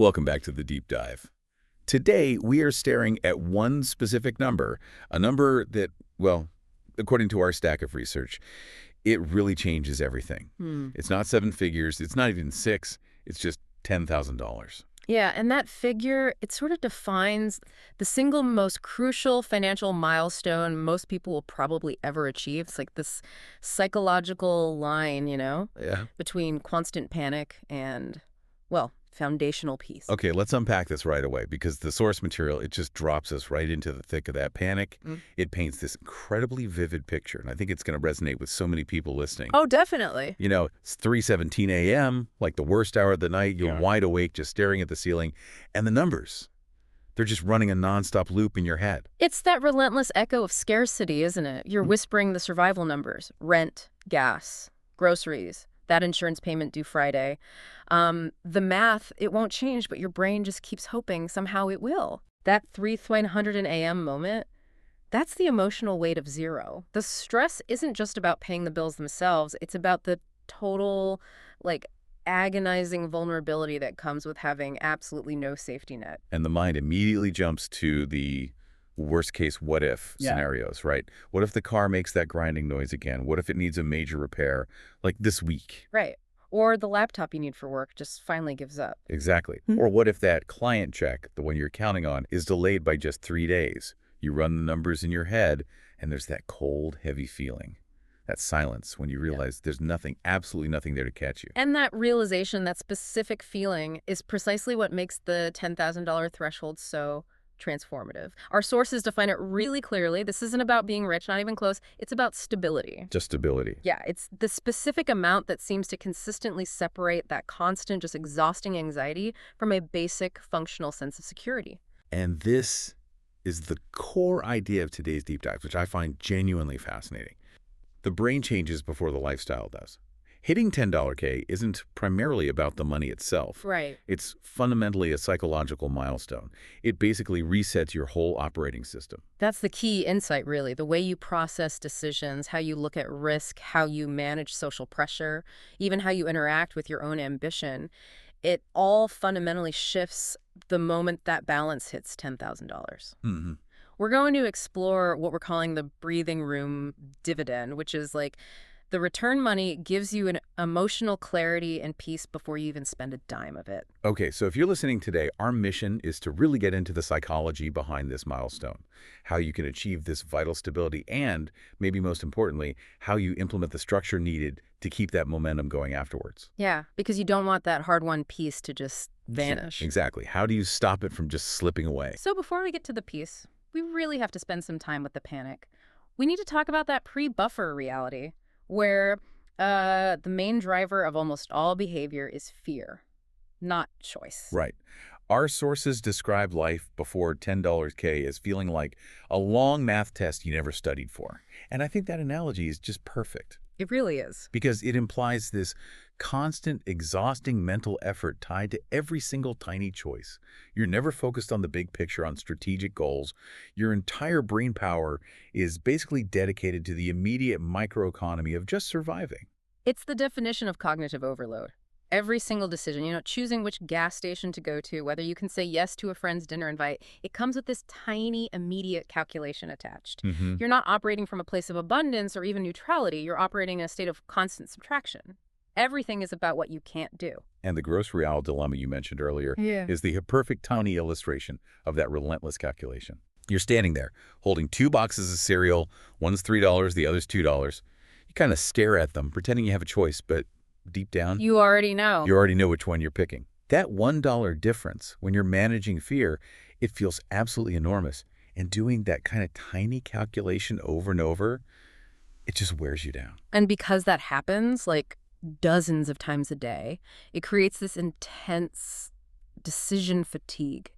Welcome back to the deep dive. Today, we are staring at one specific number, a number that, well, according to our stack of research, it really changes everything. It's not seven figures, it's not even six, it's just $10,000. Yeah, and that figure, it sort of defines the single most crucial financial milestone most people will probably ever achieve. It's like this psychological line, Yeah. between constant panic and, well, foundational peace. Okay, let's unpack this right away because the source material, it just drops us right into the thick of that panic. It paints this incredibly vivid picture, and I think it's going to resonate with so many people listening. Oh, definitely. You know, it's 3:17 a.m., like the worst hour of the night. You're wide awake, just staring at the ceiling. And the numbers, they're just running a nonstop loop in your head. It's that relentless echo of scarcity, isn't it? You're whispering the survival numbers: rent, gas, groceries, that insurance payment due Friday. The math, it won't change, but your brain just keeps hoping somehow it will. That 3:00 a.m. moment, that's the emotional weight of zero. The stress isn't just about paying the bills themselves. It's about the total, agonizing vulnerability that comes with having absolutely no safety net. And the mind immediately jumps to the worst case what if scenarios, right? What if the car makes that grinding noise again? What if it needs a major repair, like this week? Right. Or the laptop you need for work just finally gives up. Exactly. Or what if that client check, the one you're counting on, is delayed by just 3 days? You run the numbers in your head, and there's that cold, heavy feeling. That silence when you realize there's nothing, absolutely nothing there to catch you. And that realization, that specific feeling, is precisely what makes the $10,000 threshold so transformative. Our sources define it really clearly. This isn't about being rich, not even close. It's about stability. Just stability. Yeah, it's the specific amount that seems to consistently separate that constant, just exhausting anxiety from a basic functional sense of security. And this is the core idea of today's deep dive, which I find genuinely fascinating. The brain changes before the lifestyle does. Hitting $10K isn't primarily about the money itself. Right. It's fundamentally a psychological milestone. It basically resets your whole operating system. That's the key insight, really. The way you process decisions, how you look at risk, how you manage social pressure, even how you interact with your own ambition. It all fundamentally shifts the moment that balance hits $10,000. We're going to explore what we're calling the breathing room dividend, which is like the return money gives you an emotional clarity and peace before you even spend a dime of it. Okay, so if you're listening today, our mission is to really get into the psychology behind this milestone, how you can achieve this vital stability, and, maybe most importantly, how you implement the structure needed to keep that momentum going afterwards. Yeah, because you don't want that hard-won piece to just vanish. Exactly. How do you stop it from just slipping away? So before we get to the piece, we really have to spend some time with the panic. We need to talk about that pre-buffer reality, where the main driver of almost all behavior is fear, not choice. Right. Our sources describe life before $10K as feeling like a long math test you never studied for. And I think that analogy is just perfect. It really is. Because it implies this constant, exhausting mental effort tied to every single tiny choice. You're never focused on the big picture, on strategic goals. Your entire brain power is basically dedicated to the immediate microeconomy of just surviving. It's the definition of cognitive overload. Every single decision, choosing which gas station to go to, whether you can say yes to a friend's dinner invite, it comes with this tiny, immediate calculation attached. You're not operating from a place of abundance or even neutrality. You're operating in a state of constant subtraction. Everything is about what you can't do. And the grocery aisle dilemma you mentioned earlier is the perfect tiny illustration of that relentless calculation. You're standing there, holding 2 boxes of cereal. One's $3, the other's $2. You kind of stare at them, pretending you have a choice, but deep down, You already know which one you're picking. That $1 difference, when you're managing fear, it feels absolutely enormous. And doing that kind of tiny calculation over and over, it just wears you down. And because that happens, dozens of times a day, it creates this intense decision fatigue.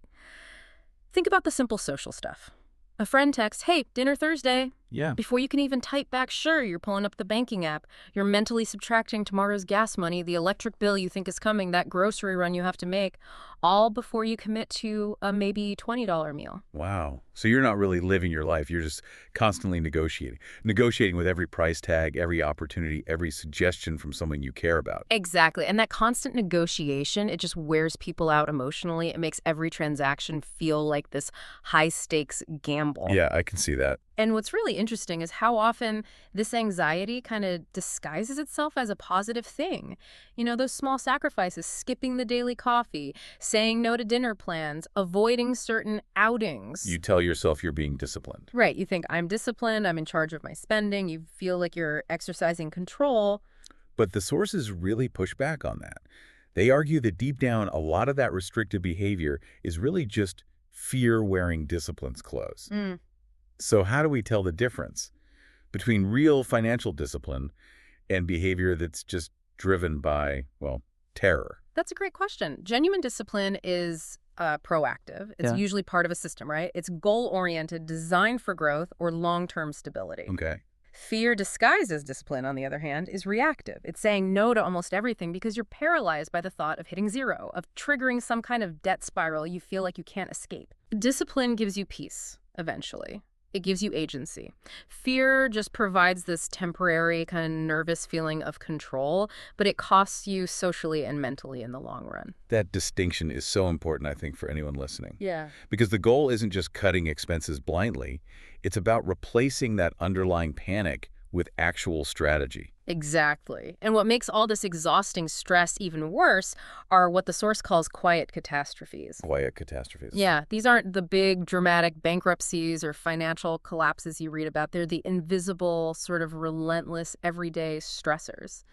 Think about the simple social stuff. A friend texts, "Hey, dinner Thursday." Yeah. Before you can even type back, sure, you're pulling up the banking app. You're mentally subtracting tomorrow's gas money, the electric bill you think is coming, that grocery run you have to make, all before you commit to a maybe $20 meal. Wow. So you're not really living your life. You're just constantly negotiating. Negotiating with every price tag, every opportunity, every suggestion from someone you care about. Exactly. And that constant negotiation, it just wears people out emotionally. It makes every transaction feel like this high stakes gamble. Yeah, I can see that. And what's really interesting is how often this anxiety kind of disguises itself as a positive thing. You know, those small sacrifices, skipping the daily coffee, saying no to dinner plans, avoiding certain outings. You tell yourself you're being disciplined. Right. You think, I'm disciplined, I'm in charge of my spending, you feel like you're exercising control. But the sources really push back on that. They argue that deep down, a lot of that restrictive behavior is really just fear wearing discipline's clothes. Mm. So how do we tell the difference between real financial discipline and behavior that's just driven by, well, terror? That's a great question. Genuine discipline is proactive. It's Yeah. usually part of a system, right? It's goal-oriented, designed for growth or long-term stability. Okay. Fear disguised as discipline, on the other hand, is reactive. It's saying no to almost everything because you're paralyzed by the thought of hitting zero, of triggering some kind of debt spiral you feel like you can't escape. Discipline gives you peace, eventually. It gives you agency. Fear just provides this temporary kind of nervous feeling of control, but it costs you socially and mentally in the long run. That distinction is so important, I think, for anyone listening. Yeah. Because the goal isn't just cutting expenses blindly. It's about replacing that underlying panic with actual strategy. Exactly. And what makes all this exhausting stress even worse are what the source calls quiet catastrophes. Quiet catastrophes. Yeah, these aren't the big dramatic bankruptcies or financial collapses you read about. They're the invisible, sort of relentless, everyday stressors.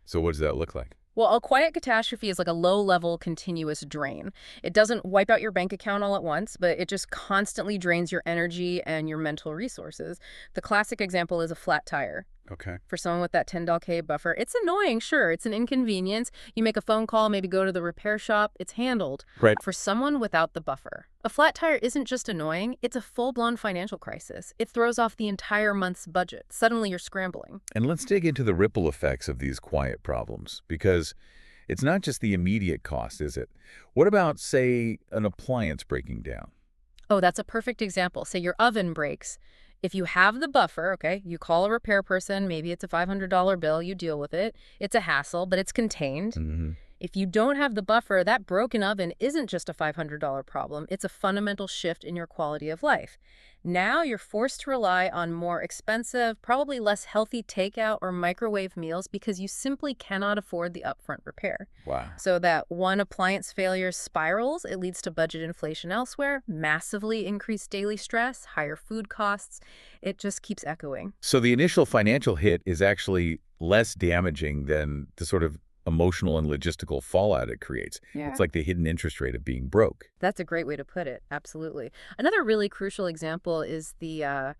So what does that look like? Well, a quiet catastrophe is like a low-level continuous drain. It doesn't wipe out your bank account all at once, but it just constantly drains your energy and your mental resources. The classic example is a flat tire. Okay. For someone with that $10K buffer, it's annoying, sure. It's an inconvenience. You make a phone call, maybe go to the repair shop. It's handled. Right. For someone without the buffer, a flat tire isn't just annoying. It's a full-blown financial crisis. It throws off the entire month's budget. Suddenly you're scrambling. And let's dig into the ripple effects of these quiet problems, because it's not just the immediate cost, is it? What about, say, an appliance breaking down? Oh, that's a perfect example. Say your oven breaks. If you have the buffer, okay, you call a repair person, maybe it's a $500 bill, you deal with it. It's a hassle, but it's contained. Mm-hmm. If you don't have the buffer, that broken oven isn't just a $500 problem. It's a fundamental shift in your quality of life. Now you're forced to rely on more expensive, probably less healthy takeout or microwave meals because you simply cannot afford the upfront repair. Wow. So that one appliance failure spirals, it leads to budget inflation elsewhere, massively increased daily stress, higher food costs. It just keeps echoing. So the initial financial hit is actually less damaging than the sort of emotional and logistical fallout it creates. Yeah. It's like the hidden interest rate of being broke. That's a great way to put it. Absolutely. Another really crucial example is the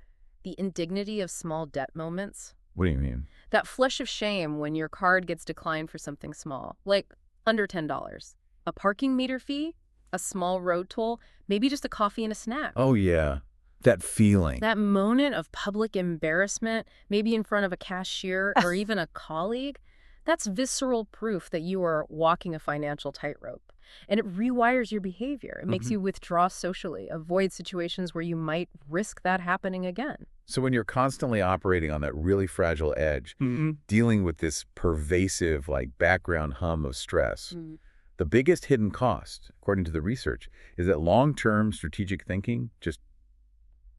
indignity of small debt moments. What do you mean? That flush of shame when your card gets declined for something small, like under $10. A parking meter fee, a small road toll, maybe just a coffee and a snack. Oh, yeah. That feeling. That moment of public embarrassment, maybe in front of a cashier or even a colleague, that's visceral proof that you are walking a financial tightrope. And it rewires your behavior. It makes you withdraw socially, avoid situations where you might risk that happening again. So when you're constantly operating on that really fragile edge, dealing with this pervasive, like, background hum of stress, the biggest hidden cost, according to the research, is that long-term strategic thinking just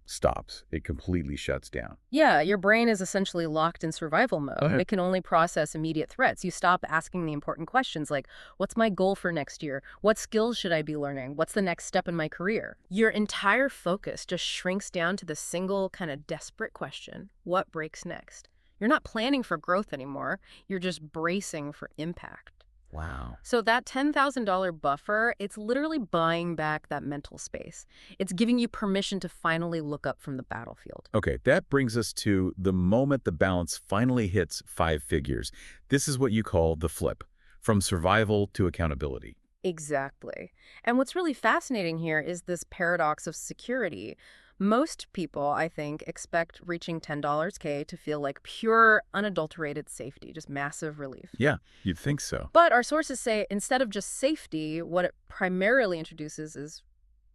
stops. It completely shuts down. Yeah, your brain is essentially locked in survival mode. Okay. It can only process immediate threats. You stop asking the important questions like, what's my goal for next year? What skills should I be learning? What's the next step in my career? Your entire focus just shrinks down to the single kind of desperate question, what breaks next? You're not planning for growth anymore. You're just bracing for impact. Wow. So that $10,000 buffer, it's literally buying back that mental space. It's giving you permission to finally look up from the battlefield. Okay, that brings us to the moment the balance finally hits 5 figures. This is what you call the flip, from survival to accountability. Exactly. And what's really fascinating here is this paradox of security. Most people, I think, expect reaching $10K to feel like pure, unadulterated safety, just massive relief. Yeah, you'd think so. But our sources say instead of just safety, what it primarily introduces is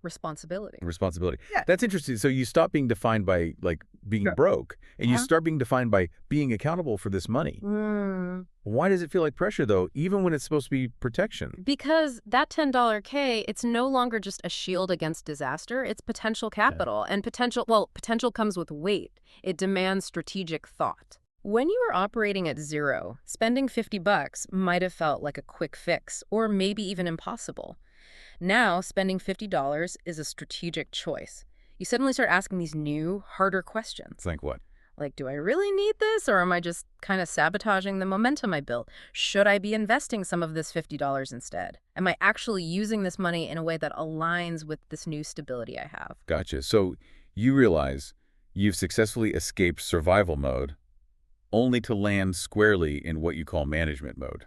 responsibility. Responsibility. Yeah. That's interesting. So you stop being defined by, like, being Sure. broke, and you Uh-huh. start being defined by being accountable for this money. Why does it feel like pressure, though, even when it's supposed to be protection? Because that $10K, it's no longer just a shield against disaster, it's potential capital. And potential comes with weight. It demands strategic thought. When you were operating at zero, spending $50 might have felt like a quick fix, or maybe even impossible. Now, spending $50 is a strategic choice. You suddenly start asking these new, harder questions. It's like what? Like, do I really need this, or am I just kind of sabotaging the momentum I built? Should I be investing some of this $50 instead? Am I actually using this money in a way that aligns with this new stability I have? Gotcha. So you realize you've successfully escaped survival mode only to land squarely in what you call management mode.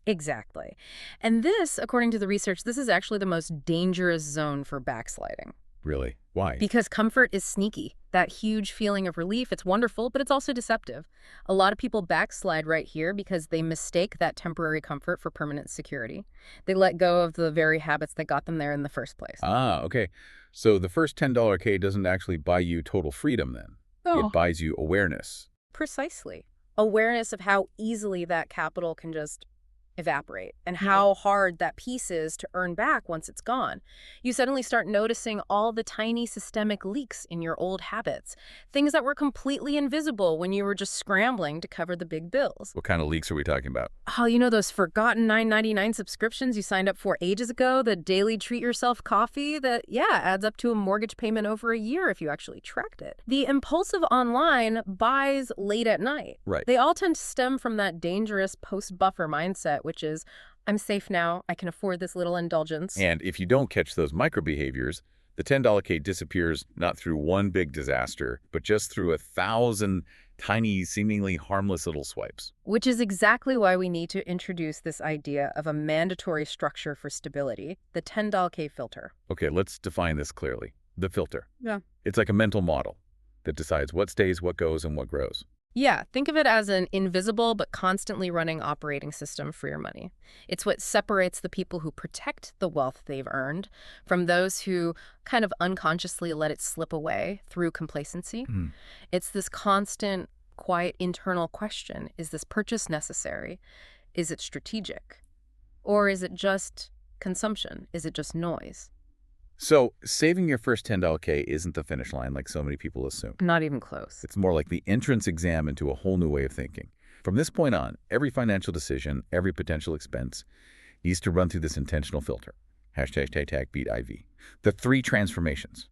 Exactly. And this, according to the research, this is actually the most dangerous zone for backsliding. Really? Why? Because comfort is sneaky. That huge feeling of relief, it's wonderful, but it's also deceptive. A lot of people backslide right here because they mistake that temporary comfort for permanent security. They let go of the very habits that got them there in the first place. Okay. So the first $10K doesn't actually buy you total freedom then. Oh. It buys you awareness. Precisely. Awareness of how easily that capital can just evaporate and how hard that piece is to earn back once it's gone. You suddenly start noticing all the tiny systemic leaks in your old habits, things that were completely invisible when you were just scrambling to cover the big bills. What kind of leaks are we talking about? Oh, those forgotten $9.99 subscriptions you signed up for ages ago, the daily treat yourself coffee that, adds up to a mortgage payment over a year if you actually tracked it. The impulsive online buys late at night. Right. They all tend to stem from that dangerous post-buffer mindset, which is, I'm safe now, I can afford this little indulgence. And if you don't catch those micro behaviors, the $10K disappears not through one big disaster, but just through 1,000 tiny, seemingly harmless little swipes. Which is exactly why we need to introduce this idea of a mandatory structure for stability, the $10K filter. Okay, let's define this clearly. The filter. Yeah. It's like a mental model that decides what stays, what goes, and what grows. Yeah, think of it as an invisible but constantly running operating system for your money. It's what separates the people who protect the wealth they've earned from those who kind of unconsciously let it slip away through complacency. It's this constant, quiet internal question. Is this purchase necessary? Is it strategic? Or is it just consumption? Is it just noise? So saving your first $10K isn't the finish line like so many people assume. Not even close. It's more like the entrance exam into a whole new way of thinking. From this point on, every financial decision, every potential expense needs to run through this intentional filter. #beat IV. The 3 transformations.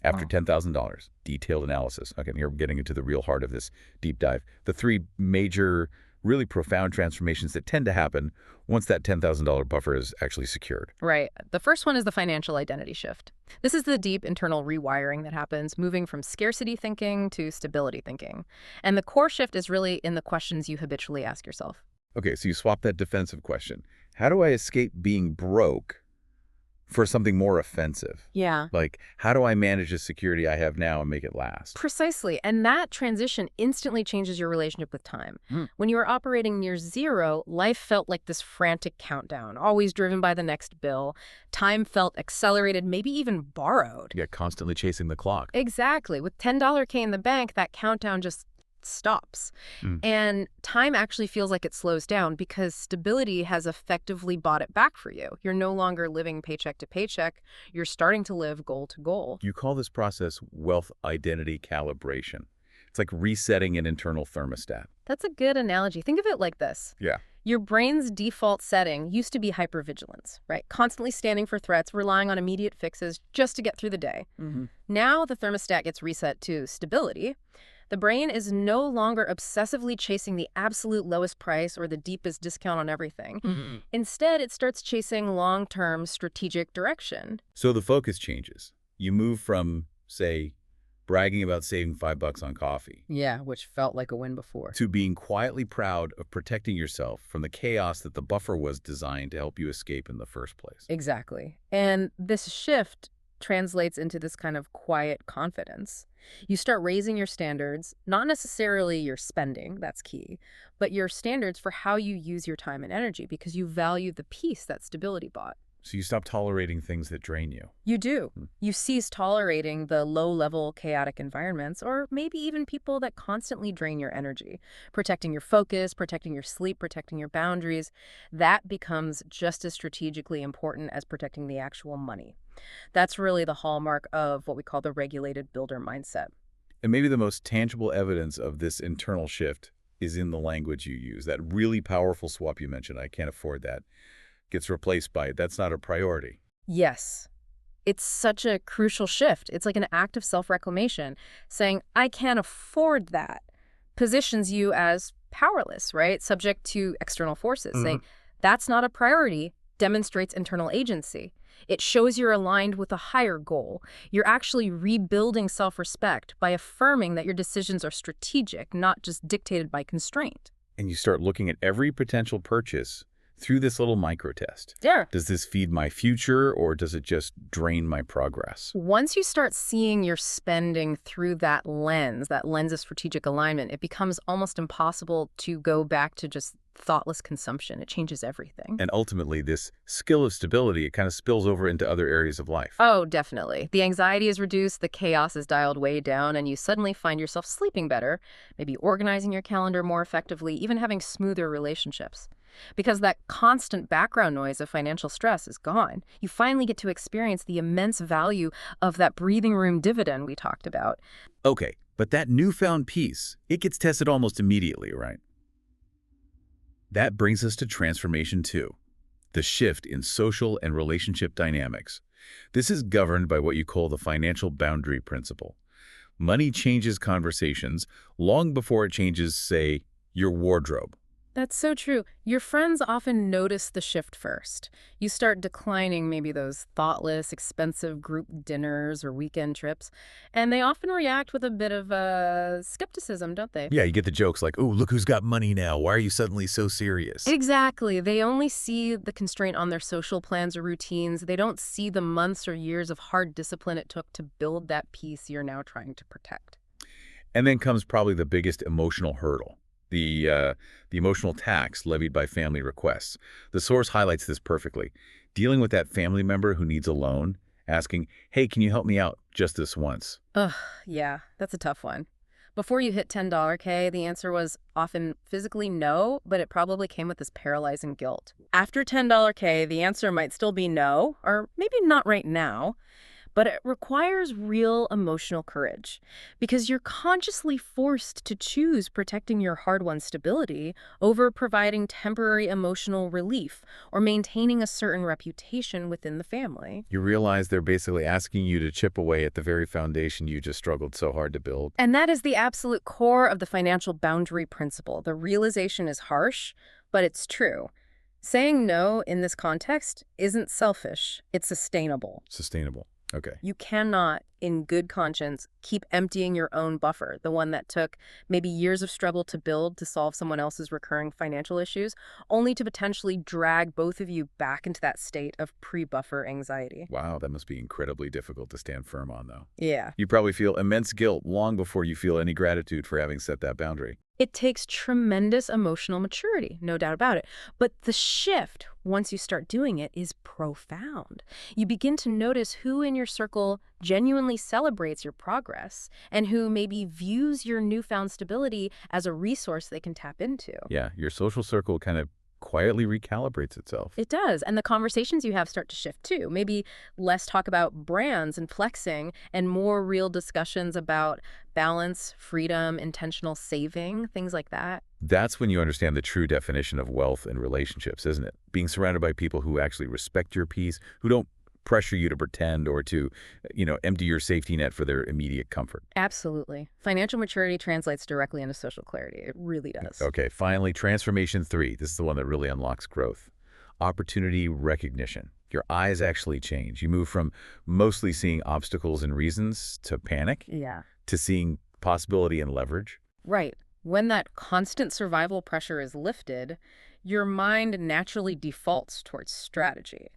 After $10,000, detailed analysis. Okay, and here we're getting into the real heart of this deep dive. The 3 major, really profound transformations that tend to happen once that $10,000 buffer is actually secured. Right. The first one is the financial identity shift. This is the deep internal rewiring that happens, moving from scarcity thinking to stability thinking. And the core shift is really in the questions you habitually ask yourself. Okay, so you swap that defensive question. How do I escape being broke for something more offensive? Yeah. Like, how do I manage the security I have now and make it last? Precisely. And that transition instantly changes your relationship with time. When you were operating near zero, life felt like this frantic countdown, always driven by the next bill. Time felt accelerated, maybe even borrowed. Yeah, constantly chasing the clock. Exactly. With $10K in the bank, that countdown just stops. And time actually feels like it slows down because stability has effectively bought it back for you. You're no longer living paycheck to paycheck. You're starting to live goal to goal. You call this process wealth identity calibration. It's like resetting an internal thermostat. That's a good analogy. Think of it like this. Yeah. Your brain's default setting used to be hypervigilance, right? Constantly scanning for threats, relying on immediate fixes just to get through the day. Now the thermostat gets reset to stability. The brain is no longer obsessively chasing the absolute lowest price or the deepest discount on everything. Instead, it starts chasing long-term strategic direction. So the focus changes. You move from, say, bragging about saving $5 on coffee. Yeah, which felt like a win before. To being quietly proud of protecting yourself from the chaos that the buffer was designed to help you escape in the first place. Exactly. And this shift translates into this kind of quiet confidence. You start raising your standards, not necessarily your spending, that's key, but your standards for how you use your time and energy because you value the peace that stability brought. So you stop tolerating things that drain you. You do. Hmm. You cease tolerating the low-level chaotic environments or maybe even people that constantly drain your energy. Protecting your focus, protecting your sleep, protecting your boundaries, that becomes just as strategically important as protecting the actual money. That's really the hallmark of what we call the regulated builder mindset. And maybe the most tangible evidence of this internal shift is in the language you use. That really powerful swap you mentioned, I can't afford that, gets replaced by, that's not a priority. Yes. It's such a crucial shift. It's like an act of self-reclamation. Saying, I can't afford that, positions you as powerless, right? Subject to external forces. Mhm. Saying, that's not a priority, demonstrates internal agency. It shows you're aligned with a higher goal. You're actually rebuilding self-respect by affirming that your decisions are strategic, not just dictated by constraint. And you start looking at every potential purchase through this little micro test. Yeah. Does this feed my future or does it just drain my progress? Once you start seeing your spending through that lens of strategic alignment, it becomes almost impossible to go back to just thoughtless consumption. It changes everything. And ultimately, this skill of stability, it kind of spills over into other areas of life. Oh, definitely. The anxiety is reduced, the chaos is dialed way down, and you suddenly find yourself sleeping better, maybe organizing your calendar more effectively, even having smoother relationships. Because that constant background noise of financial stress is gone. You finally get to experience the immense value of that breathing room dividend we talked about. Okay, but that newfound peace, it gets tested almost immediately, right? That brings us to transformation 2, the shift in social and relationship dynamics. This is governed by what you call the financial boundary principle. Money changes conversations long before it changes, say, your wardrobe. That's so true. Your friends often notice the shift first. You start declining maybe those thoughtless, expensive group dinners or weekend trips, and they often react with a bit of skepticism, don't they? Yeah, you get the jokes like, "Oh, look who's got money now. Why are you suddenly so serious?" Exactly. They only see the constraint on their social plans or routines. They don't see the months or years of hard discipline it took to build that peace you're now trying to protect. And then comes probably the biggest emotional hurdle, the emotional tax levied by family requests. The source highlights this perfectly. Dealing with that family member who needs a loan, asking, "Hey, can you help me out just this once?" Ugh, yeah, that's a tough one. Before you hit $10 K, the answer was often physically no, but it probably came with this paralyzing guilt. After $10 K, the answer might still be no, or maybe not right now, but it requires real emotional courage because you're consciously forced to choose protecting your hard-won stability over providing temporary emotional relief or maintaining a certain reputation within the family. You realize they're basically asking you to chip away at the very foundation you just struggled so hard to build. And that is the absolute core of the financial boundary principle. The realization is harsh, but it's true. Saying no in this context isn't selfish, it's sustainable. Sustainable. Okay. You cannot, in good conscience, keep emptying your own buffer, the one that took maybe years of struggle to build to solve someone else's recurring financial issues, only to potentially drag both of you back into that state of pre-buffer anxiety. Wow, that must be incredibly difficult to stand firm on, though. Yeah. You probably feel immense guilt long before you feel any gratitude for having set that boundary. It takes tremendous emotional maturity, no doubt about it. But the shift, once you start doing it, is profound. You begin to notice who in your circle genuinely celebrates your progress and who maybe views your newfound stability as a resource they can tap into. Yeah, your social circle kind of quietly recalibrates itself. It does. And the conversations you have start to shift too. Maybe less talk about brands and flexing and more real discussions about balance, freedom, intentional saving, things like that. That's when you understand the true definition of wealth and relationships, isn't it? Being surrounded by people who actually respect your peace, who don't pressure you to pretend or to, empty your safety net for their immediate comfort. Absolutely. Financial maturity translates directly into social clarity. It really does. Okay, finally, transformation 3. This is the one that really unlocks growth. Opportunity recognition. Your eyes actually change. You move from mostly seeing obstacles and reasons to panic, Yeah. to seeing possibility and leverage. Right. When that constant survival pressure is lifted, your mind naturally defaults towards strategy.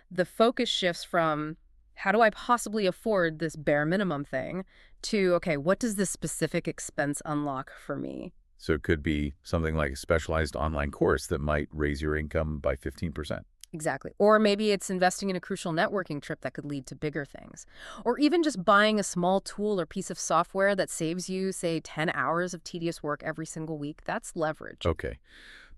The focus shifts from, How do I possibly afford this bare minimum thing? To, okay, what does this specific expense unlock for me? So it could be something like a specialized online course that might raise your income by 15%. Exactly. Or maybe it's investing in a crucial networking trip that could lead to bigger things. Or even just buying a small tool or piece of software that saves you, say, 10 hours of tedious work every single week. That's leverage. Okay.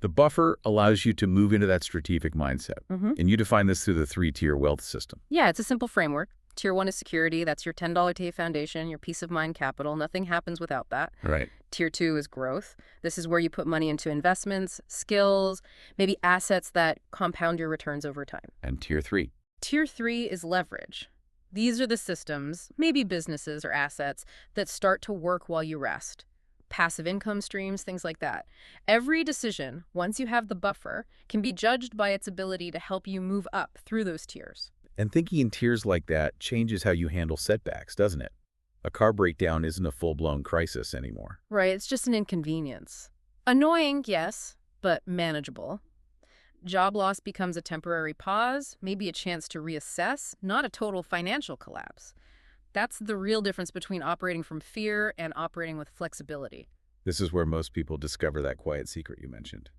The buffer allows you to move into that strategic mindset. hmm And you define this through the three-tier wealth system. Yeah, it's a simple framework. Tier 1 is security. That's your $10 K foundation, your peace of mind capital. Nothing happens without that. Right. Tier 2 is growth. This is where you put money into investments, skills, maybe assets that compound your returns over time. And tier 3. Tier 3 is leverage. These are the systems, maybe businesses or assets, that start to work while you rest. Passive income streams, things like that. Every decision, once you have the buffer, can be judged by its ability to help you move up through those tiers. And thinking in tiers like that changes how you handle setbacks, doesn't it? A car breakdown isn't a full-blown crisis anymore. Right, it's just an inconvenience. Annoying, yes, but manageable. Job loss becomes a temporary pause, maybe a chance to reassess, not a total financial collapse. That's the real difference between operating from fear and operating with flexibility. This is where most people discover that quiet secret you mentioned.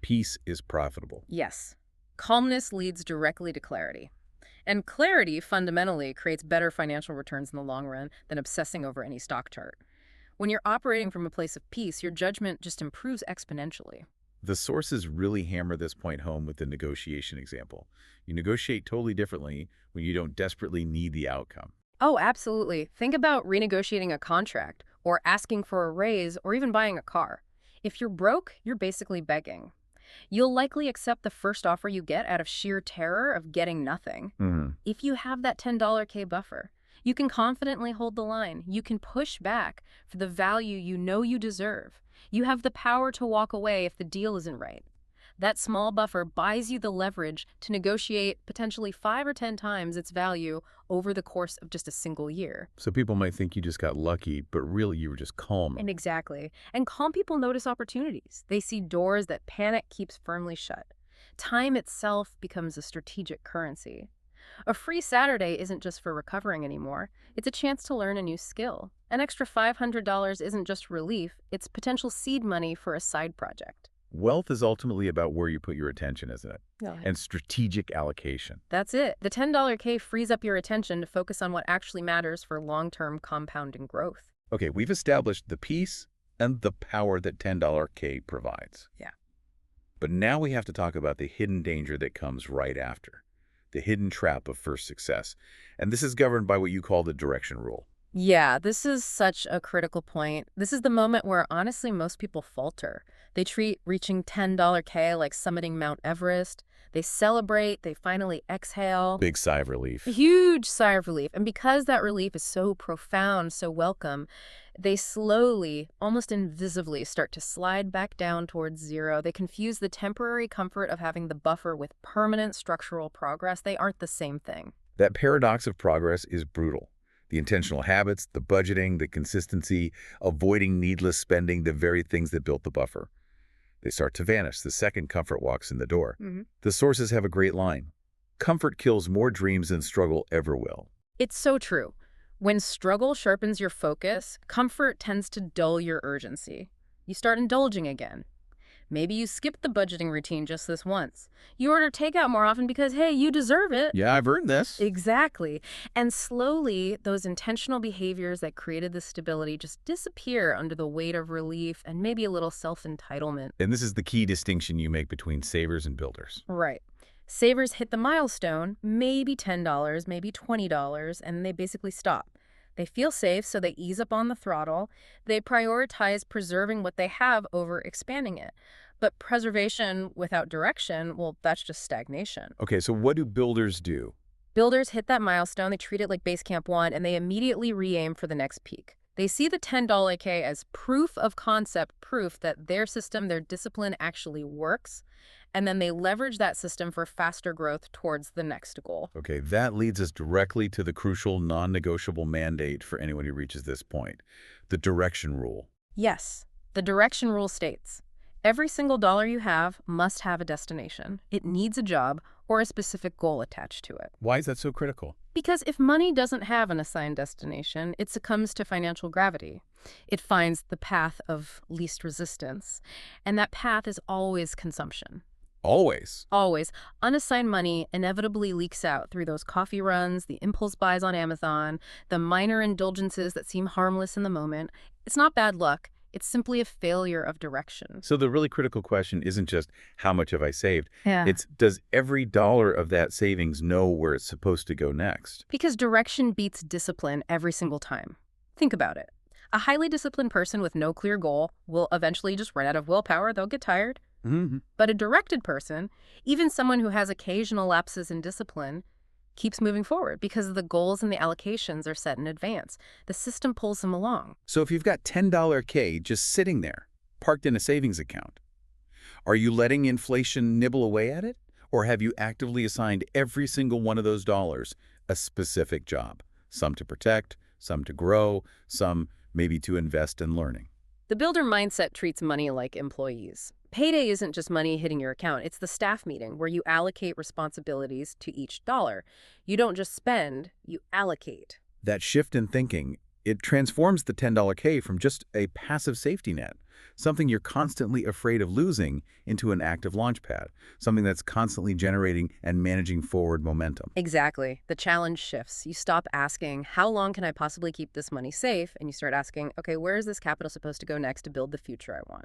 Peace is profitable. Yes, calmness leads directly to clarity. And clarity fundamentally creates better financial returns in the long run than obsessing over any stock chart. When you're operating from a place of peace, your judgment just improves exponentially. The sources really hammer this point home with the negotiation example. You negotiate totally differently when you don't desperately need the outcome. Oh, absolutely. Think about renegotiating a contract, or asking for a raise, or even buying a car. If you're broke, you're basically begging. You'll likely accept the first offer you get out of sheer terror of getting nothing. If you have that $10 K buffer, you can confidently hold the line. You can push back for the value you know you deserve. You have the power to walk away if the deal isn't right. That small buffer buys you the leverage to negotiate potentially 5 or 10 times its value over the course of just a single year. So people might think you just got lucky, but really you were just calm. And exactly. And calm people notice opportunities. They see doors that panic keeps firmly shut. Time itself becomes a strategic currency. A free Saturday isn't just for recovering anymore. It's a chance to learn a new skill. An extra $500 isn't just relief, it's potential seed money for a side project. Wealth is ultimately about where you put your attention, isn't it? Yeah. And strategic allocation. That's it. The $10 K frees up your attention to focus on what actually matters for long-term compounding growth. Okay, we've established the peace and the power that $10 K provides. Yeah. But now we have to talk about the hidden danger that comes right after. The hidden trap of first success. And this is governed by what you call the direction rule. Yeah, this is such a critical point. This is the moment where, honestly, most people falter. They treat reaching $10 K like summiting Mount Everest. They celebrate, they finally exhale. Big sigh of relief. A huge sigh of relief. And because that relief is so profound, so welcome, they slowly, almost invisibly, start to slide back down towards zero. They confuse the temporary comfort of having the buffer with permanent structural progress. They aren't the same thing. That paradox of progress is brutal. The intentional habits, the budgeting, the consistency, avoiding needless spending, the very things that built the buffer. They start to vanish the second comfort walks in the door. The sources have a great line. Comfort kills more dreams than struggle ever will. It's so true. When struggle sharpens your focus, comfort tends to dull your urgency. You start indulging again. Maybe you skip the budgeting routine just this once. You order takeout more often because, hey, you deserve it. Yeah, I've earned this. Exactly. And slowly, those intentional behaviors that created this stability just disappear under the weight of relief and maybe a little self-entitlement. And this is the key distinction you make between savers and builders. Right. Savers hit the milestone, maybe $10, maybe $20, and they basically stop. They feel safe, so they ease up on the throttle. They prioritize preserving what they have over expanding it. But preservation without direction, well, that's just stagnation. Okay, so what do builders do? Builders hit that milestone, they treat it like base camp 1, and they immediately re-aim for the next peak. They see the $10 K as proof of concept, proof that their system, their discipline actually works, and then they leverage that system for faster growth towards the next goal. Okay, that leads us directly to the crucial non-negotiable mandate for anyone who reaches this point, the direction rule. Yes, the direction rule states, every single dollar you have must have a destination. It needs a job or a specific goal attached to it. Why is that so critical? Because if money doesn't have an assigned destination, it succumbs to financial gravity. It finds the path of least resistance, and that path is always consumption. Always. Always. Unassigned money inevitably leaks out through those coffee runs, the impulse buys on Amazon, the minor indulgences that seem harmless in the moment. It's not bad luck. It's simply a failure of direction. So the really critical question isn't just how much have I saved? Yeah. It's does every dollar of that savings know where it's supposed to go next? Because direction beats discipline every single time. Think about it. A highly disciplined person with no clear goal will eventually just run out of willpower. They'll get tired. Hmm. But a directed person, even someone who has occasional lapses in discipline, keeps moving forward because the goals and the allocations are set in advance. The system pulls them along. So if you've got $10 K just sitting there, parked in a savings account, are you letting inflation nibble away at it? Or have you actively assigned every single one of those dollars a specific job? Some to protect, some to grow, some maybe to invest in learning. The builder mindset treats money like employees. Payday isn't just money hitting your account. It's the staff meeting where you allocate responsibilities to each dollar. You don't just spend, you allocate. That shift in thinking, it transforms the $10 K from just a passive safety net, something you're constantly afraid of losing, into an active launchpad, something that's constantly generating and managing forward momentum. Exactly. The challenge shifts. You stop asking, how long can I possibly keep this money safe? And you start asking, okay, where is this capital supposed to go next to build the future I want?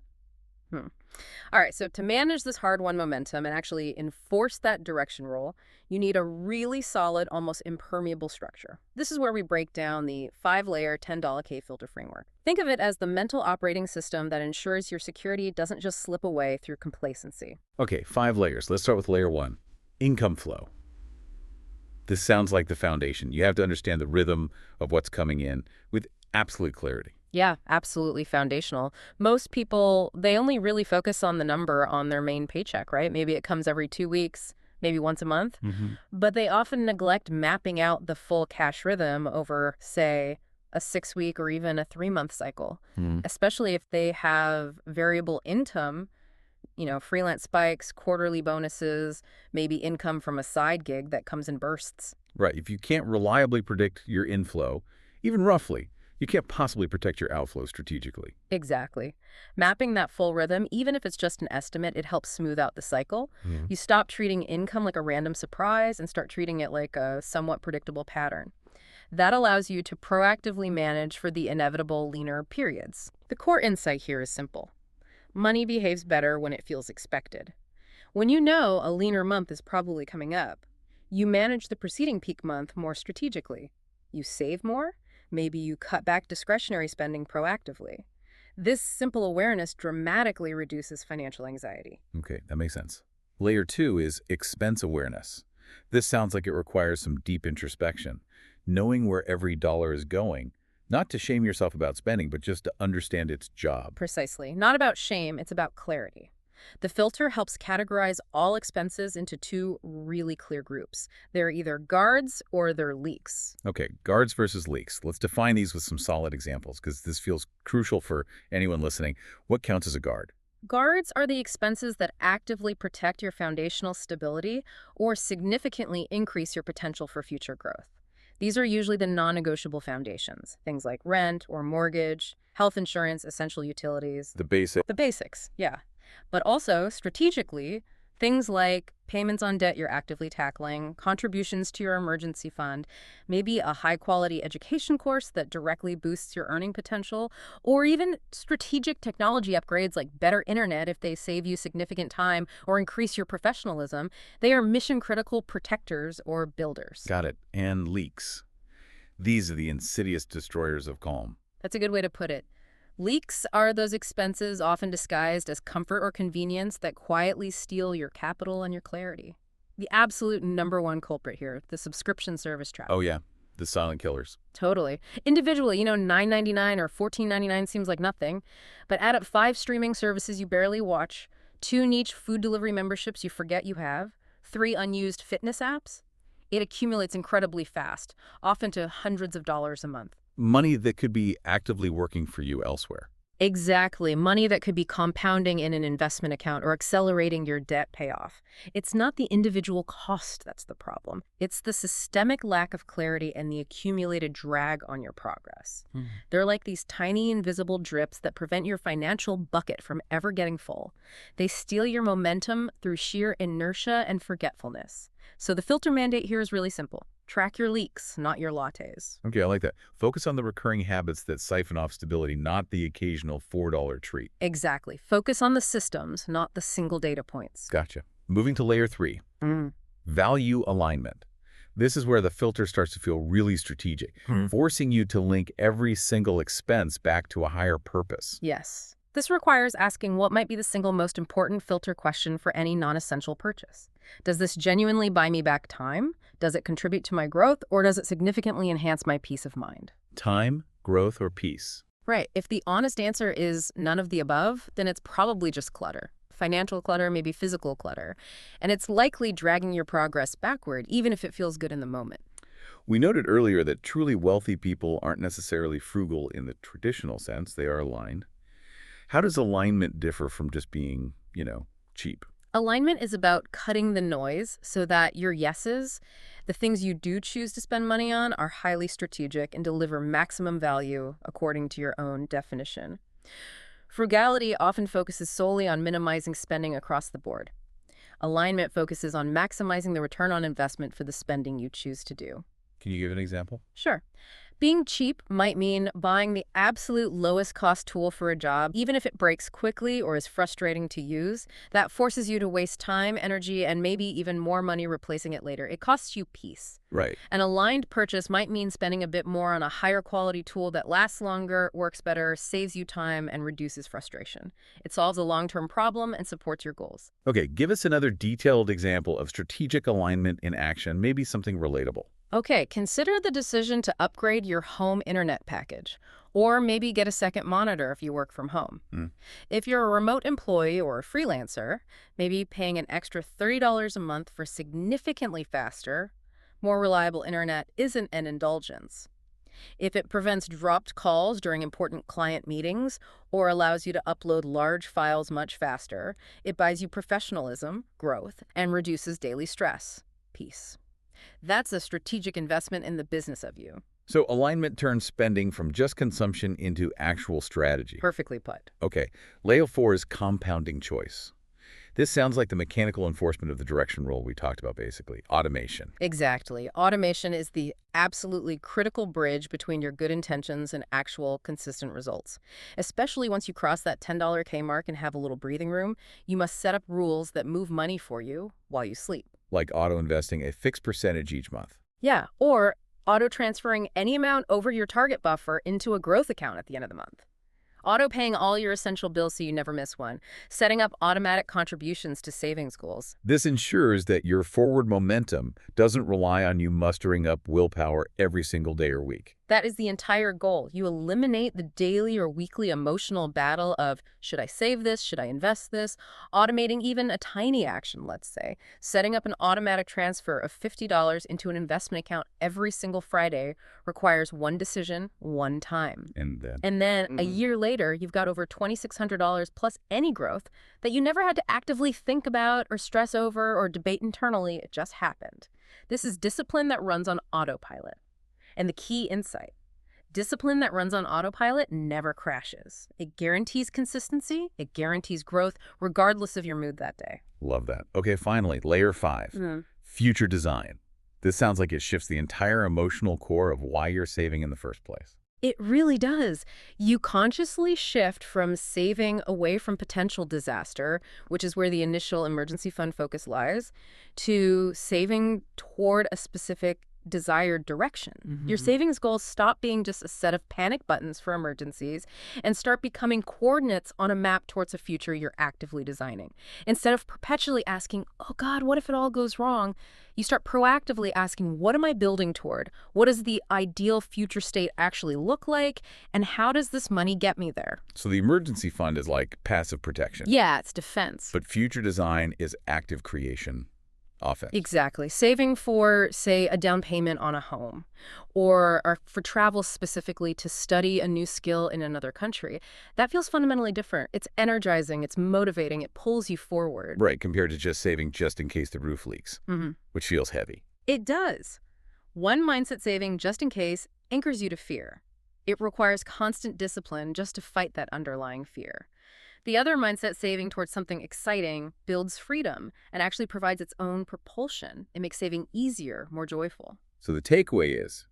All right, so to manage this hard-won momentum and actually enforce that direction role, you need a really solid, almost impermeable structure. This is where we break down the 5-layer $10 K filter framework. Think of it as the mental operating system that ensures your security doesn't just slip away through complacency. Okay, 5 layers. Let's start with layer 1, income flow. This sounds like the foundation. You have to understand the rhythm of what's coming in with absolute clarity. Yeah, absolutely foundational. Most people, they only really focus on the number on their main paycheck, right? Maybe it comes every 2 weeks, maybe once a month. But they often neglect mapping out the full cash rhythm over, say, a 6-week or even a 3-month cycle, especially if they have variable income, freelance spikes, quarterly bonuses, maybe income from a side gig that comes in bursts. Right. If you can't reliably predict your inflow, even roughly, you can't possibly protect your outflow strategically. Exactly. Mapping that full rhythm, even if it's just an estimate, it helps smooth out the cycle. You stop treating income like a random surprise and start treating it like a somewhat predictable pattern. That allows you to proactively manage for the inevitable leaner periods. The core insight here is simple. Money behaves better when it feels expected. When you know a leaner month is probably coming up, you manage the preceding peak month more strategically. You save more. Maybe you cut back discretionary spending proactively. This simple awareness dramatically reduces financial anxiety. Okay, that makes sense. Layer 2 is expense awareness. This sounds like it requires some deep introspection, knowing where every dollar is going, not to shame yourself about spending, but just to understand its job. Precisely. Not about shame, it's about clarity. The filter helps categorize all expenses into 2 really clear groups. They're either guards or they're leaks. Okay, guards versus leaks. Let's define these with some solid examples because this feels crucial for anyone listening. What counts as a guard? Guards are the expenses that actively protect your foundational stability or significantly increase your potential for future growth. These are usually the non-negotiable foundations, things like rent or mortgage, health insurance, essential utilities. The basic. The basics, yeah. But also, strategically, things like payments on debt you're actively tackling, contributions to your emergency fund, maybe a high-quality education course that directly boosts your earning potential, or even strategic technology upgrades like better internet if they save you significant time or increase your professionalism. They are mission-critical protectors or builders. Got it. And leaks. These are the insidious destroyers of calm. That's a good way to put it. Leaks are those expenses often disguised as comfort or convenience that quietly steal your capital and your clarity. The absolute #1 culprit here, the subscription service trap. Oh yeah, the silent killers. Totally. Individually, $9.99 or $14.99 seems like nothing, but add up 5 streaming services you barely watch, 2 niche food delivery memberships you forget you have, 3 unused fitness apps. It accumulates incredibly fast, often to hundreds of dollars a month. Money that could be actively working for you elsewhere. Exactly. Money that could be compounding in an investment account or accelerating your debt payoff. It's not the individual cost that's the problem. It's the systemic lack of clarity and the accumulated drag on your progress. Hmm. They're like these tiny invisible drips that prevent your financial bucket from ever getting full. They steal your momentum through sheer inertia and forgetfulness. So the filter mandate here is really simple. Track your leaks, not your lattes. Okay, I like that. Focus on the recurring habits that siphon off stability, not the occasional $4 treat. Exactly. Focus on the systems, not the single data points. Gotcha. Moving to layer 3, Mm. value alignment. This is where the filter starts to feel really strategic, forcing you to link every single expense back to a higher purpose. Yes. This requires asking what might be the single most important filter question for any non-essential purchase. Does this genuinely buy me back time? Does it contribute to my growth? Or does it significantly enhance my peace of mind? Time, growth, or peace? Right. If the honest answer is none of the above, then it's probably just clutter. Financial clutter, maybe physical clutter. And it's likely dragging your progress backward, even if it feels good in the moment. We noted earlier that truly wealthy people aren't necessarily frugal in the traditional sense. They are aligned. How does alignment differ from just being, cheap? Alignment is about cutting the noise so that your yeses, the things you do choose to spend money on, are highly strategic and deliver maximum value according to your own definition. Frugality often focuses solely on minimizing spending across the board. Alignment focuses on maximizing the return on investment for the spending you choose to do. Can you give an example? Sure. Being cheap might mean buying the absolute lowest cost tool for a job, even if it breaks quickly or is frustrating to use. That forces you to waste time, energy, and maybe even more money replacing it later. It costs you peace. Right. An aligned purchase might mean spending a bit more on a higher quality tool that lasts longer, works better, saves you time, and reduces frustration. It solves a long-term problem and supports your goals. Okay, give us another detailed example of strategic alignment in action, maybe something relatable. Okay, consider the decision to upgrade your home internet package, or maybe get a second monitor if you work from home. Hmm. If you're a remote employee or a freelancer, maybe paying an extra $30 a month for significantly faster, more reliable internet isn't an indulgence. If it prevents dropped calls during important client meetings or allows you to upload large files much faster, it buys you professionalism, growth, and reduces daily stress. Peace. That's a strategic investment in the business of you. So alignment turns spending from just consumption into actual strategy. Perfectly put. Okay, layer 4 is compounding choice. This sounds like the mechanical enforcement of the direction rule we talked about, basically, automation. Exactly. Automation is the absolutely critical bridge between your good intentions and actual consistent results. Especially once you cross that $10K mark and have a little breathing room, you must set up rules that move money for you while you sleep. Like auto-investing a fixed percentage each month. Yeah, or auto-transferring any amount over your target buffer into a growth account at the end of the month. Auto-paying all your essential bills so you never miss one. Setting up automatic contributions to savings goals. This ensures that your forward momentum doesn't rely on you mustering up willpower every single day or week. That is the entire goal. You eliminate the daily or weekly emotional battle of, should I save this? Should I invest this? Automating even a tiny action, let's say. Setting up an automatic transfer of $50 into an investment account every single Friday requires one decision, one time. And then a year later, you've got over $2,600 plus any growth that you never had to actively think about or stress over or debate internally. It just happened. This is discipline that runs on autopilot. And the key insight, discipline that runs on autopilot never crashes. It guarantees consistency, it guarantees growth, regardless of your mood that day. Love that. Okay, finally, layer 5, future design. This sounds like it shifts the entire emotional core of why you're saving in the first place. It really does. You consciously shift from saving away from potential disaster, which is where the initial emergency fund focus lies, to saving toward a specific desired direction. Your savings goals stop being just a set of panic buttons for emergencies and start becoming coordinates on a map towards a future you're actively designing. Instead of perpetually asking, oh God, what if it all goes wrong? You start proactively asking, what am I building toward? What does the ideal future state actually look like? And how does this money get me there? So the emergency fund is like passive protection. Yeah, it's defense. But future design is active creation. Offense. Exactly. Saving for, say, a down payment on a home or for travel specifically to study a new skill in another country, that feels fundamentally different. It's energizing, it's motivating, it pulls you forward. Right, compared to just saving just in case the roof leaks, Mhm. which feels heavy. It does. One mindset saving just in case anchors you to fear. It requires constant discipline just to fight that underlying fear. The other mindset saving towards something exciting builds freedom and actually provides its own propulsion. It makes saving easier, more joyful. So the takeaway is,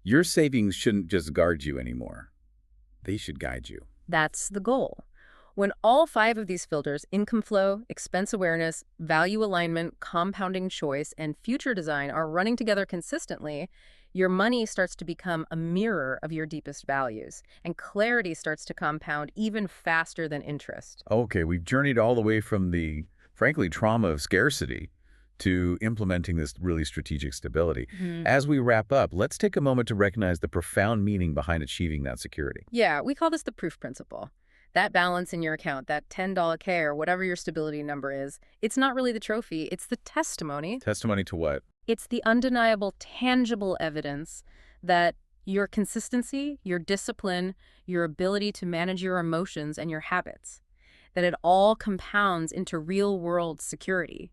your savings shouldn't just guard you anymore. They should guide you. That's the goal. When all five of these filters, income flow, expense awareness, value alignment, compounding choice, and future design, are running together consistently, your money starts to become a mirror of your deepest values, and clarity starts to compound even faster than interest. Okay, we've journeyed all the way from the, frankly, trauma of scarcity to implementing this really strategic stability. Mhm. As we wrap up, let's take a moment to recognize the profound meaning behind achieving that security. Yeah, we call this the proof principle. That balance in your account, that $10 K or whatever your stability number is, it's not really the trophy, it's the testimony. Testimony to what? It's the undeniable, tangible evidence that your consistency, your discipline, your ability to manage your emotions and your habits, that it all compounds into real-world security.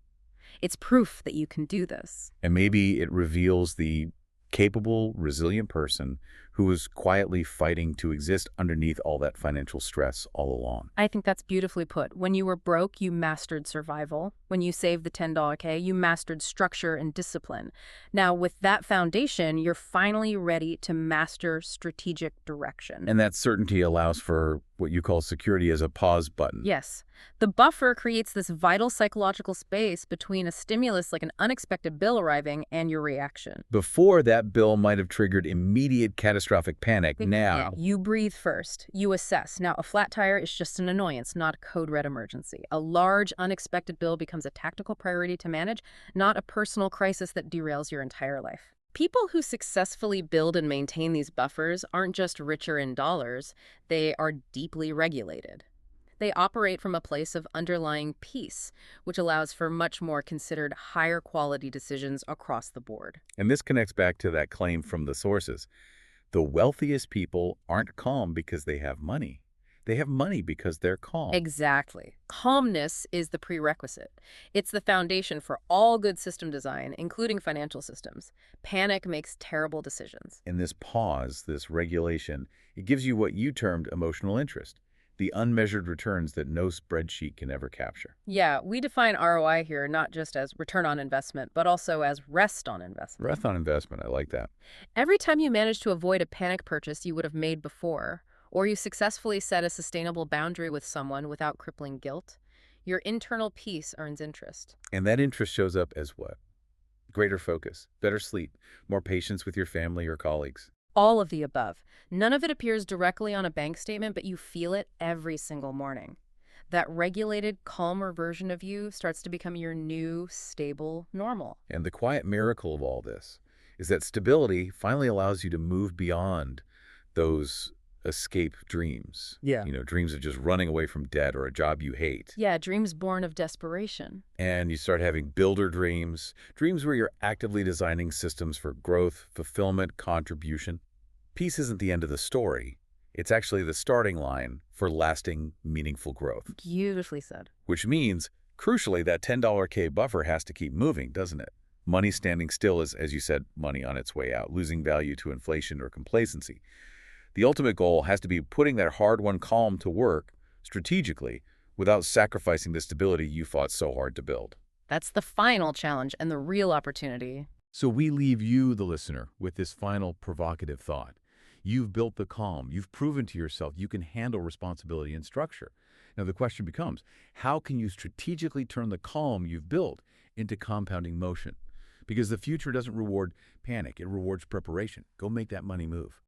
It's proof that you can do this. And maybe it reveals the capable, resilient person who is quietly fighting to exist underneath all that financial stress all along. I think that's beautifully put. When you were broke, you mastered survival. When you saved the $10 K, you mastered structure and discipline. Now, with that foundation, you're finally ready to master strategic direction. And that certainty allows for what you call security as a pause button. Yes. The buffer creates this vital psychological space between a stimulus like an unexpected bill arriving and your reaction. Before, that bill might have triggered immediate catastrophic panic. Now, You breathe first. You assess. Now, a flat tire is just an annoyance, not a code red emergency. A large, unexpected bill becomes a tactical priority to manage, not a personal crisis that derails your entire life. People who successfully build and maintain these buffers aren't just richer in dollars, they are deeply regulated. They operate from a place of underlying peace, which allows for much more considered higher quality decisions across the board. and this connects back to that claim from the sources. The wealthiest people aren't calm because they have money. They have money because they're calm. Exactly. Calmness is the prerequisite. It's the foundation for all good system design, including financial systems. Panic makes terrible decisions. In this pause, this regulation, it gives you what you termed emotional interest, the unmeasured returns that no spreadsheet can ever capture. Yeah, we define ROI here not just as return on investment, but also as rest on investment. Breath on investment, I like that. Every time you manage to avoid a panic purchase you would have made before, or you successfully set a sustainable boundary with someone without crippling guilt, your internal peace earns interest. And that interest shows up as what? Greater focus, better sleep, more patience with your family or colleagues. All of the above. None of it appears directly on a bank statement, but you feel it every single morning. That regulated, calmer version of you starts to become your new, stable normal. And the quiet miracle of all this is that stability finally allows you to move beyond those escape dreams. Yeah. Dreams of just running away from debt or a job you hate. Yeah, dreams born of desperation. And you start having builder dreams, dreams where you're actively designing systems for growth, fulfillment, contribution. Peace isn't the end of the story. It's actually the starting line for lasting, meaningful growth. Beautifully said. Which means, crucially, that $10 K buffer has to keep moving, doesn't it? Money standing still is, as you said, money on its way out, losing value to inflation or complacency. The ultimate goal has to be putting that hard-won calm to work strategically without sacrificing the stability you fought so hard to build. That's the final challenge and the real opportunity. So we leave you, the listener, with this final provocative thought. You've built the calm. You've proven to yourself you can handle responsibility and structure. Now the question becomes, how can you strategically turn the calm you've built into compounding motion? Because the future doesn't reward panic. It rewards preparation. Go make that money move.